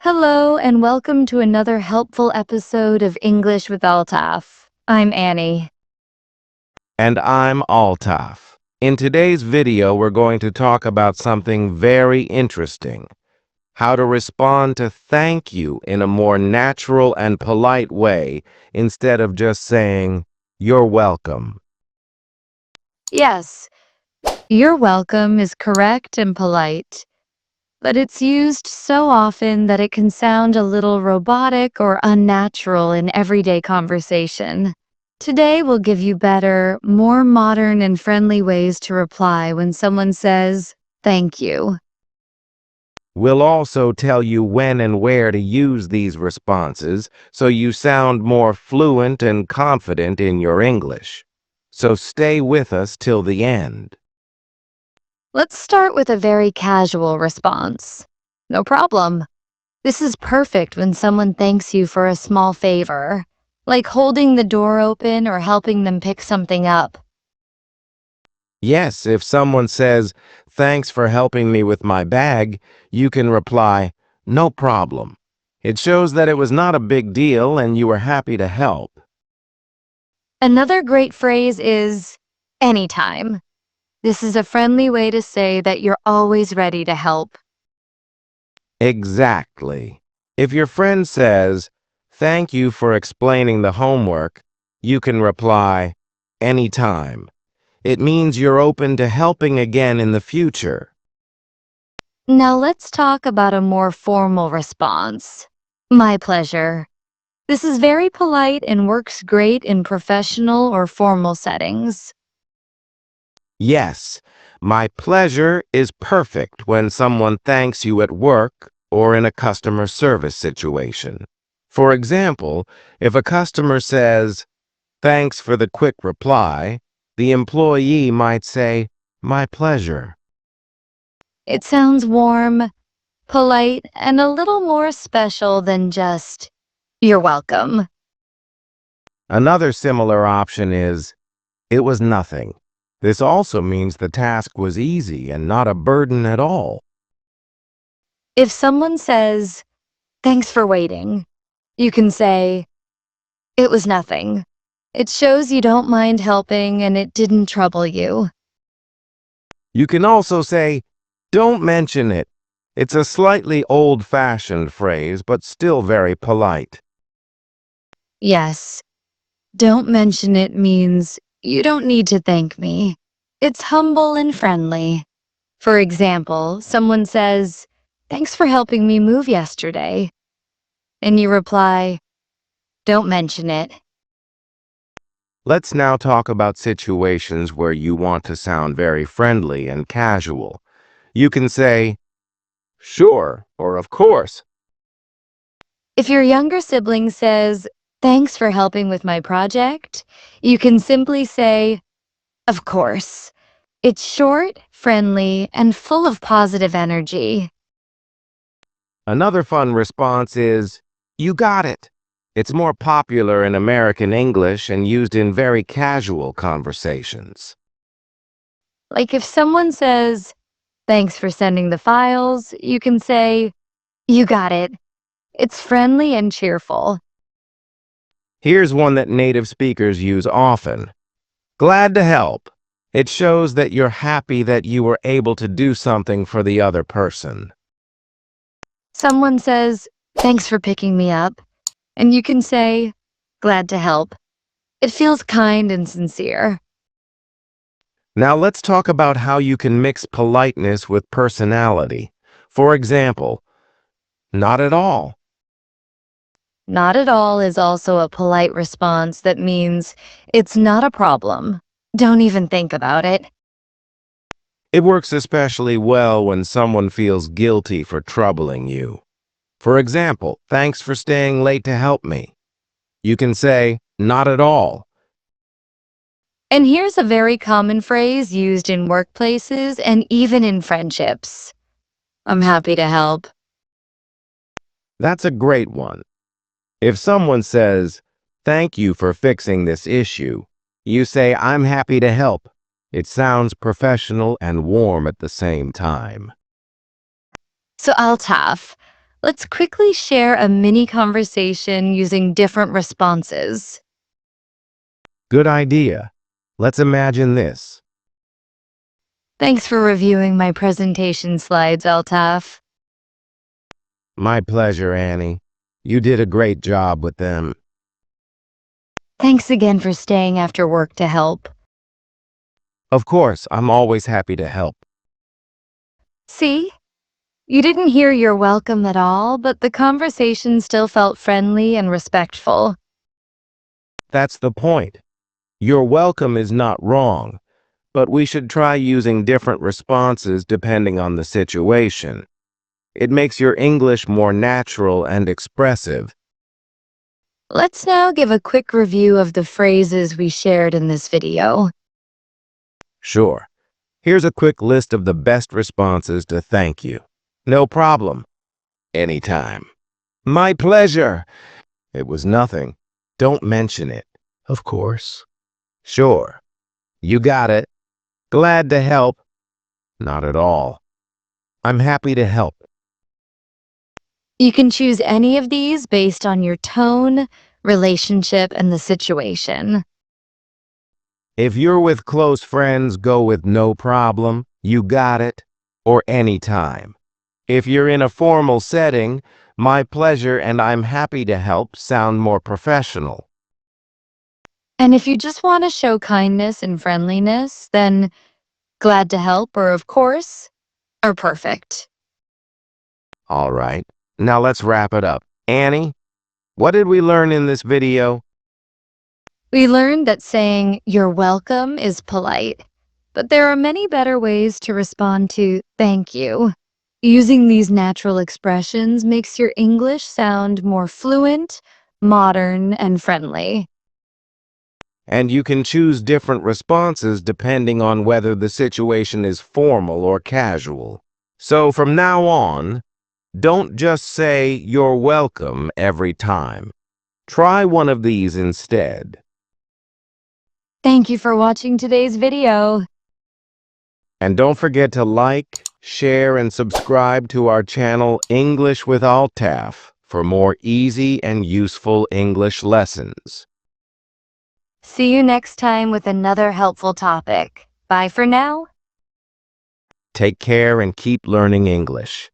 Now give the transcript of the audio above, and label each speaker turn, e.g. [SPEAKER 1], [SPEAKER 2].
[SPEAKER 1] Hello, and welcome to another helpful episode of English with Altaf. I'm Annie.
[SPEAKER 2] And I'm Altaf. In today's video, we're going to talk about something very interesting: how to respond to thank you in a more natural and polite way instead of just saying, "You're welcome."
[SPEAKER 1] Yes, you're welcome is correct and polite, but it's used so often that it can sound a little robotic or unnatural in everyday conversation. Today, we'll give you better, more modern and friendly ways to reply when someone says, thank you.
[SPEAKER 2] We'll also tell you when and where to use these responses so you sound more fluent and confident in your English. So stay with us till the end.
[SPEAKER 1] Let's start with a very casual response. No problem. This is perfect when someone thanks you for a small favor, like holding the door open or helping them pick something up.
[SPEAKER 2] Yes, if someone says, "Thanks for helping me with my bag," you can reply, "No problem." It shows that it was not a big deal and you were happy to help.
[SPEAKER 1] Another great phrase is anytime. This is a friendly way to say that you're always ready to help.
[SPEAKER 2] Exactly. If your friend says, "Thank you for explaining the homework," you can reply, "Anytime." It means you're open to helping again in the future.
[SPEAKER 1] Now let's talk about a more formal response. My pleasure. This is very polite and works great in professional or formal settings.
[SPEAKER 2] Yes, my pleasure is perfect when someone thanks you at work or in a customer service situation. For example, if a customer says, "Thanks for the quick reply," the employee might say, "My pleasure."
[SPEAKER 1] It sounds warm, polite, and a little more special than just, you're welcome.
[SPEAKER 2] Another similar option is, "It was nothing." This also means the task was easy and not a burden at all.
[SPEAKER 1] If someone says, thanks for waiting, you can say, it was nothing. It shows you don't mind helping and it didn't trouble you.
[SPEAKER 2] You can also say, "Don't mention it." It's a slightly old-fashioned phrase, but still very polite.
[SPEAKER 1] Yes, don't mention it means you don't need to thank me. It's humble and friendly. For example, someone says, thanks for helping me move yesterday. And you reply, don't mention it.
[SPEAKER 2] Let's now talk about situations where you want to sound very friendly and casual. You can say, "Sure," or "Of course."
[SPEAKER 1] If your younger sibling says, thanks for helping with my project, you can simply say, of course. It's short, friendly, and full of positive energy.
[SPEAKER 2] Another fun response is, "You got it." It's more popular in American English and used in very casual conversations.
[SPEAKER 1] Like if someone says, thanks for sending the files, you can say, you got it. It's friendly and cheerful.
[SPEAKER 2] Here's one that native speakers use often: "Glad to help." It shows that you're happy that you were able to do something for the other person.
[SPEAKER 1] Someone says, thanks for picking me up, and you can say, glad to help. It feels kind and sincere.
[SPEAKER 2] Now let's talk about how you can mix politeness with personality. For example, "Not at all."
[SPEAKER 1] Not at all is also a polite response that means it's not a problem. Don't even think about it.
[SPEAKER 2] It works especially well when someone feels guilty for troubling you. For example, "Thanks for staying late to help me." You can say, "Not at all."
[SPEAKER 1] And here's a very common phrase used in workplaces and even in friendships. I'm happy to help.
[SPEAKER 2] That's a great one. If someone says, "Thank you for fixing this issue," you say, "I'm happy to help." It sounds professional and warm at the same time.
[SPEAKER 1] So Altaf, Let's quickly share a mini conversation using different responses.
[SPEAKER 2] Good idea. Let's imagine this.
[SPEAKER 1] Thanks for reviewing my presentation slides, Altaf.
[SPEAKER 2] My pleasure, Annie. You did a great job with them.
[SPEAKER 1] Thanks again for staying after work to help.
[SPEAKER 2] Of course, I'm always happy to help.
[SPEAKER 1] See? You didn't hear "you're welcome" at all, but the conversation still felt friendly and respectful.
[SPEAKER 2] That's the point. Your welcome is not wrong, but we should try using different responses depending on the situation. It makes your English more natural and expressive.
[SPEAKER 1] Let's now give a quick review of the phrases we shared in this video.
[SPEAKER 2] Sure. Here's a quick list of the best responses to thank you. No problem. Anytime. My pleasure. It was nothing. Don't mention it. Of course. Sure. You got it. Glad to help. Not at all. I'm happy to help.
[SPEAKER 1] You can choose any of these based on your tone, relationship, and the situation.
[SPEAKER 2] If you're with close friends, go with no problem, you got it, or anytime. If you're in a formal setting, my pleasure and I'm happy to help sound more professional.
[SPEAKER 1] And if you just want to show kindness and friendliness, then "glad to help" or "of course" are perfect.
[SPEAKER 2] All right, now let's wrap it up. Annie, what did we learn in this video?
[SPEAKER 1] We learned that saying "you're welcome" is polite, but there are many better ways to respond to "thank you." Using these natural expressions makes your English sound more fluent, modern, and friendly.
[SPEAKER 2] And you can choose different responses depending on whether the situation is formal or casual. So from now on, don't just say you're welcome every time. Try one of these instead.
[SPEAKER 1] Thank you for watching today's video.
[SPEAKER 2] And don't forget to like, share, and subscribe to our channel English with Altaf for more easy and useful English lessons.
[SPEAKER 1] See you next time with another helpful topic. Bye for now.
[SPEAKER 2] Take care and keep learning English.